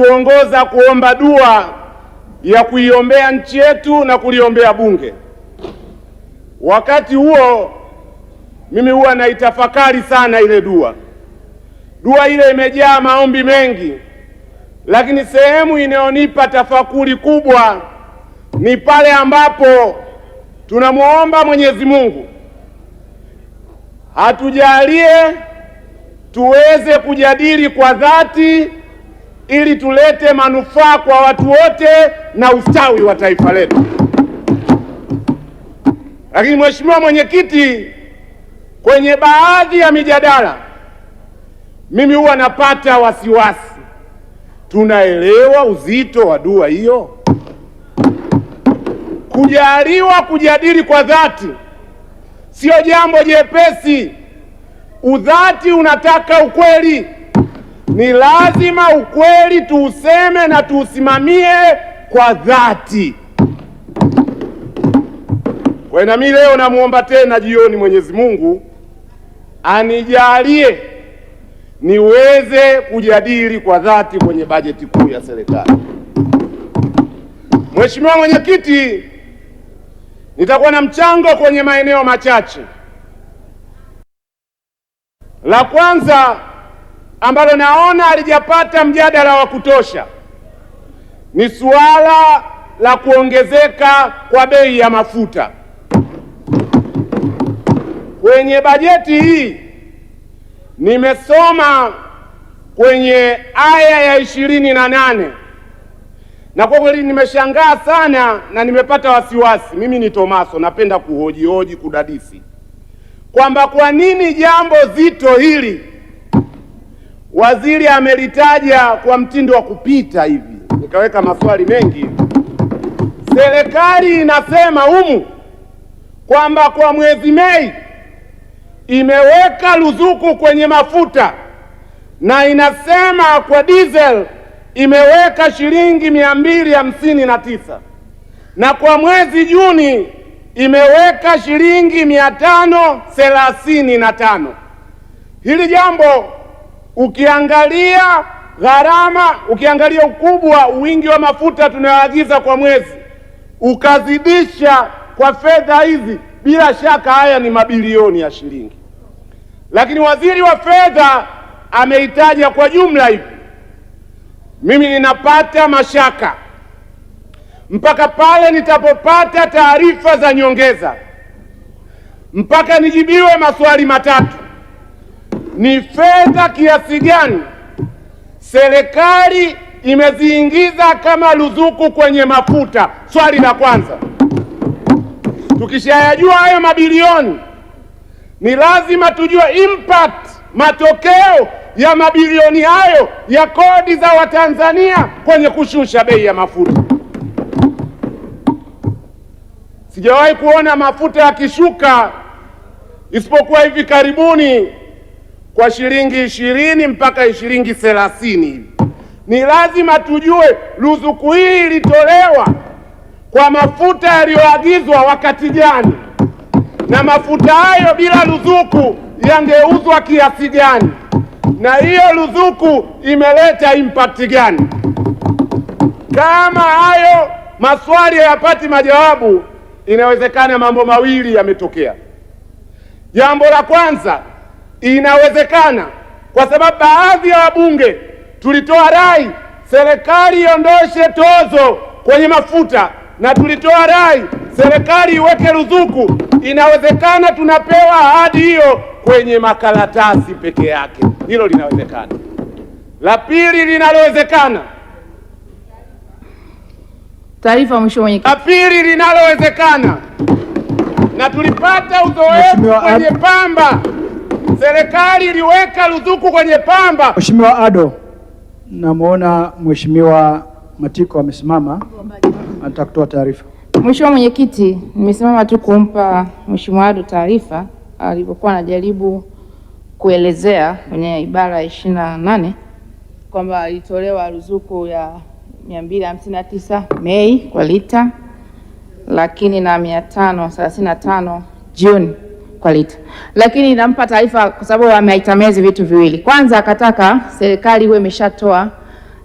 tuongoza kuomba dua ya kuiombea nchi yetu na kuliombea bunge. Wakati huo mimi huwa naitafakari sana ile dua. Dua ile imejaa maombi mengi, lakini sehemu inayonipa tafakuri kubwa ni pale ambapo tunamuomba Mwenyezi Mungu atujalie tuweze kujadili kwa dhati ili tulete manufaa kwa watu wote na ustawi wa taifa letu. Lakini Mheshimiwa Mwenyekiti, kwenye baadhi ya mijadala mimi huwa napata wasiwasi. Tunaelewa uzito wa dua hiyo? Kujaliwa kujadili kwa dhati sio jambo jepesi. Udhati unataka ukweli. Ni lazima ukweli tuuseme na tuusimamie kwa dhati. Kwa hiyo mimi leo namuomba tena jioni Mwenyezi Mungu anijalie niweze kujadili kwa dhati kwenye bajeti kuu ya serikali. Mheshimiwa Mwenyekiti, nitakuwa na mchango kwenye maeneo machache. La kwanza ambalo naona halijapata mjadala wa kutosha ni suala la kuongezeka kwa bei ya mafuta. Kwenye bajeti hii nimesoma kwenye aya ya 28 na kwa kweli nimeshangaa sana na nimepata wasiwasi. Mimi ni Tomaso, napenda kuhoji kudadisi kwamba kwa nini jambo zito hili waziri amelitaja kwa mtindo wa kupita hivi. Nikaweka maswali mengi. Serikali inasema humu kwamba kwa mwezi Mei imeweka ruzuku kwenye mafuta na inasema kwa diesel imeweka shilingi 259 na kwa mwezi Juni imeweka shilingi 535. Hili jambo ukiangalia gharama, ukiangalia ukubwa, wingi wa mafuta tunayoagiza kwa mwezi, ukazidisha kwa fedha hizi, bila shaka haya ni mabilioni ya shilingi. Lakini waziri wa fedha ameitaja kwa jumla hivi. Mimi ninapata mashaka mpaka pale nitapopata taarifa za nyongeza, mpaka nijibiwe maswali matatu. Ni fedha kiasi gani serikali imeziingiza kama ruzuku kwenye mafuta? Swali la kwanza. Tukishayajua hayo mabilioni, ni lazima tujue impact, matokeo ya mabilioni hayo ya kodi za Watanzania kwenye kushusha bei ya mafuta. Sijawahi kuona mafuta yakishuka isipokuwa hivi karibuni kwa shilingi 20 mpaka shilingi 30 hivi. Ni lazima tujue ruzuku hii ilitolewa kwa mafuta yaliyoagizwa wakati gani, na mafuta hayo bila ruzuku yangeuzwa kiasi gani, na hiyo ruzuku imeleta impact gani. Kama hayo maswali hayapati majawabu, inawezekana mambo mawili yametokea. Jambo la kwanza, inawezekana kwa sababu baadhi ya wabunge tulitoa rai serikali iondoshe tozo kwenye mafuta, na tulitoa rai serikali iweke ruzuku. Inawezekana tunapewa ahadi hiyo kwenye makaratasi peke yake. Hilo linawezekana. La pili linalowezekana, taarifa Mheshimiwa Mwenyekiti. La pili linalowezekana, na tulipata uzoefu kwenye pamba, serikali iliweka ruzuku kwenye pamba. Mheshimiwa Ado, namuona Mheshimiwa Matiko amesimama, anataka kutoa taarifa. Mheshimiwa Mwenyekiti, nimesimama tu kumpa Mheshimiwa Ado taarifa alipokuwa anajaribu kuelezea kwenye ibara ya 28 kwamba ilitolewa ruzuku ya 259 Mei kwa lita, lakini na 535 Juni kwa lita. Lakini nampa taarifa kwa sababu ameitamezi vitu viwili. Kwanza akataka serikali iwe imeshatoa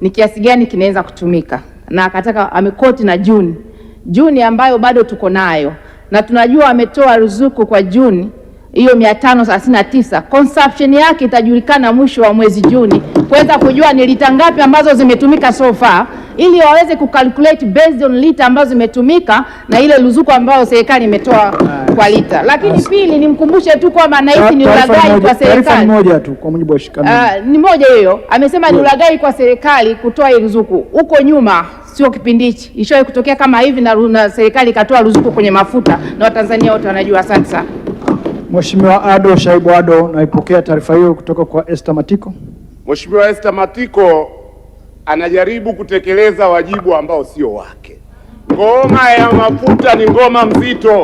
ni kiasi gani kinaweza kutumika, na akataka amekoti na Juni ambayo bado tuko nayo, na tunajua ametoa ruzuku kwa Juni hiyo 539. Consumption yake itajulikana mwisho wa mwezi Juni kuweza kujua ni lita ngapi ambazo zimetumika so far, ili waweze kucalculate based on lita ambazo zimetumika na ile ruzuku ambayo serikali imetoa kwa lita. Lakini pili, nimkumbushe tu kwamba nahisi ni ulaghai kwa serikali. Moja tu kwa mujibu wa shikamani. Ni moja hiyo. Amesema ni ulaghai kwa serikali kutoa ile ruzuku. Huko nyuma sio kipindi hichi ishawahi kutokea kama hivi na serikali ikatoa ruzuku kwenye mafuta na Watanzania wote wanajua. Asante sana. Mheshimiwa Ado Shaibu Ado, naipokea taarifa hiyo kutoka kwa Esther Matiko. Mheshimiwa Esther Matiko anajaribu kutekeleza wajibu ambao sio wake. Ngoma ya mafuta ni ngoma mzito.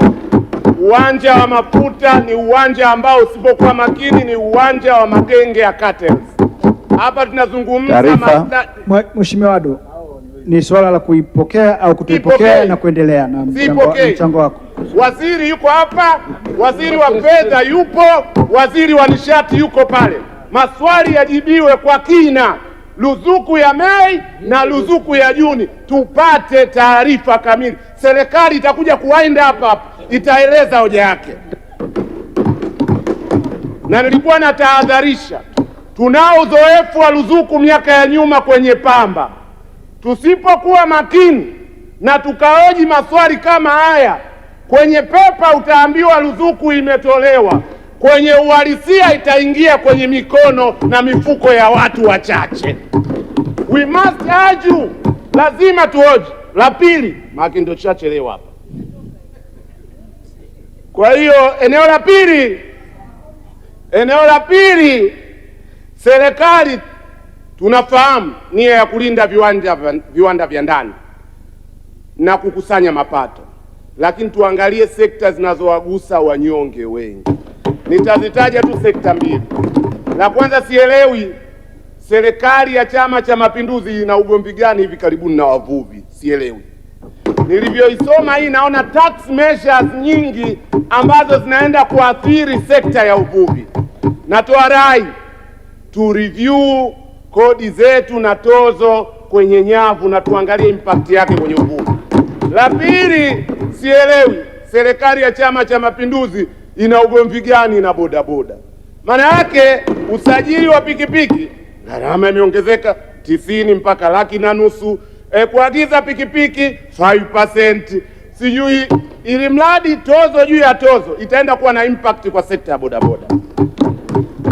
Uwanja wa mafuta ni uwanja ambao usipokuwa makini ni uwanja wa magenge ya cartels. Hapa tunazungumza Mheshimiwa Ado, ni swala la kuipokea au kutoipokea na kuendelea na mchango wako. Waziri yuko hapa, waziri wa fedha yupo, waziri wa nishati yuko pale. Maswali yajibiwe kwa kina. Ruzuku ya Mei na ruzuku ya Juni, tupate taarifa kamili. Serikali itakuja kuwainda hapa, itaeleza hoja yake. Na nilikuwa natahadharisha, tunao uzoefu wa ruzuku miaka ya nyuma kwenye pamba. Tusipokuwa makini na tukaoji maswali kama haya, kwenye pepa utaambiwa ruzuku imetolewa, kwenye uhalisia itaingia kwenye mikono na mifuko ya watu wachache. We must argue, lazima tuoji. La pili, maki ndio chachelewa hapa. Kwa hiyo eneo la pili, serikali tunafahamu nia ya kulinda viwanda vya ndani na kukusanya mapato, lakini tuangalie sekta zinazowagusa wanyonge wengi. Nitazitaja tu sekta mbili. La kwanza, sielewi serikali ya Chama cha Mapinduzi ina ugomvi gani hivi karibuni na wavuvi, sielewi. Nilivyoisoma hii naona tax measures nyingi ambazo zinaenda kuathiri sekta ya uvuvi. Natoa rai tu review kodi zetu na tozo kwenye nyavu na tuangalie impact yake kwenye uvuvi. La pili, sielewi serikali ya Chama cha Mapinduzi ina ugomvi gani na bodaboda. Maana yake usajili wa pikipiki gharama imeongezeka 90 mpaka 1,500,000. Kuagiza pikipiki 5%. Sijui ili mradi tozo juu ya tozo itaenda kuwa na impact kwa sekta ya bodaboda.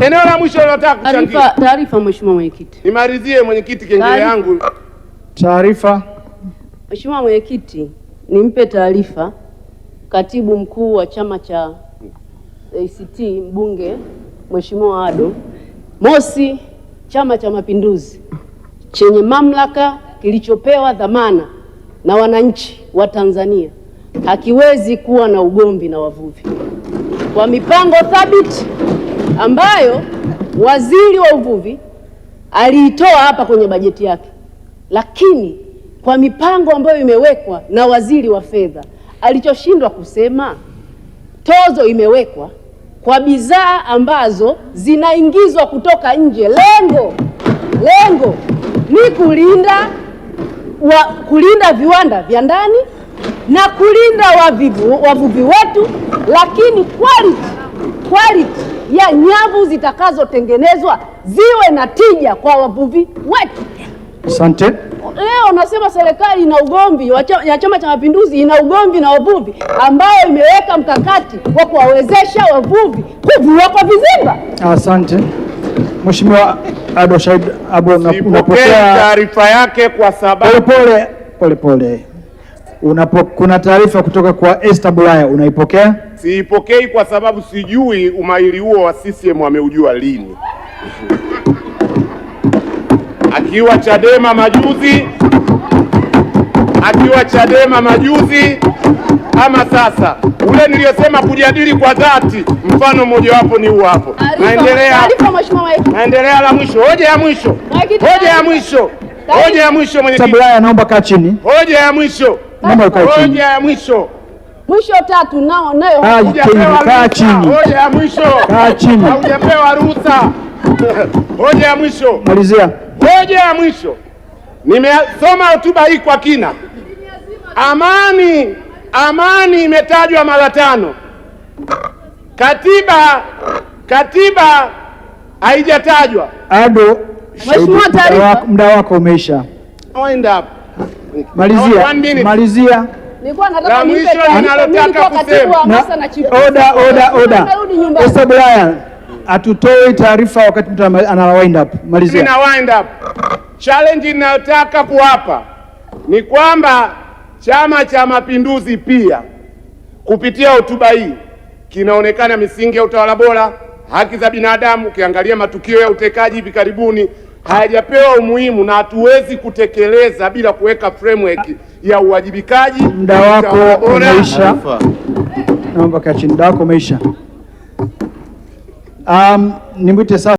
Eneo la mwisho nataka kuchangia. Taarifa Mheshimiwa Mwenyekiti. Nimalizie Mwenyekiti, kengele yangu. Taarifa. Mheshimiwa Mwenyekiti, nimpe taarifa Katibu Mkuu wa Chama cha ACT Mbunge Mheshimiwa Ado. Mosi, Chama cha Mapinduzi chenye mamlaka kilichopewa dhamana na wananchi wa Tanzania hakiwezi kuwa na ugomvi na wavuvi. Kwa mipango thabiti ambayo waziri wa uvuvi aliitoa hapa kwenye bajeti yake, lakini kwa mipango ambayo imewekwa na waziri wa fedha, alichoshindwa kusema tozo imewekwa kwa bidhaa ambazo zinaingizwa kutoka nje. Lengo ni kulinda viwanda vya ndani na kulinda wavuvi wetu, lakini quality ya nyavu zitakazotengenezwa ziwe na tija kwa wavuvi wetu. Asante. Leo nasema serikali ina ugomvi ya Chama cha Mapinduzi ina ugomvi na wavuvi, ambayo imeweka mkakati wa kuwawezesha wavuvi kuvua kwa vizimba. Asante. Mheshimiwa Ado Shaibu Ado, unapokea taarifa yake kwa sababu pole. Kuna taarifa kutoka kwa Esther Bulaya, unaipokea? Siipokei kwa sababu sijui umahiri huo wa CCM wameujua lini. Akiwa Chadema majuzi ama sasa. Ule niliyosema kujadili kwa dhati, mfano mmoja wapo ni huu hapo. Naendelea la mwisho, hoja ya mwisho Mwenyekiti. Bulaya, naomba kaa chini. Hoja ya mwisho. Mwisho tatu nayo. Kaa chini. Hoja ya mwisho. Kaa chini. Haujapewa ruhusa. Hoja ya mwisho. Malizia. Hoja ya mwisho. Nimesoma hotuba hii kwa kina. Amani imetajwa mara 5. Katiba haijatajwa. Ado, Mheshimiwa, taarifa. muda wako umeisha. Wind up. Malizia. Nilikuwa nataka La nipe mwisho taarifa. ninalotaka Mimi niko katibu wa hamasa na chifu. Order. Nimerudi nyumbani. Mr. Brian, atutoi taarifa wakati mtu ana wind up. Malizia. Mimi na wind up. Challenge ninayotaka kuwapa ni kwamba Chama cha Mapinduzi pia kupitia hotuba hii kinaonekana misingi ya utawala bora, haki za binadamu. Ukiangalia matukio ya utekaji hivi karibuni hayajapewa umuhimu, na hatuwezi kutekeleza bila kuweka framework ya uwajibikaji. Muda wako umeisha. Naomba kaa chini. Muda wako umeisha. Nimwite sasa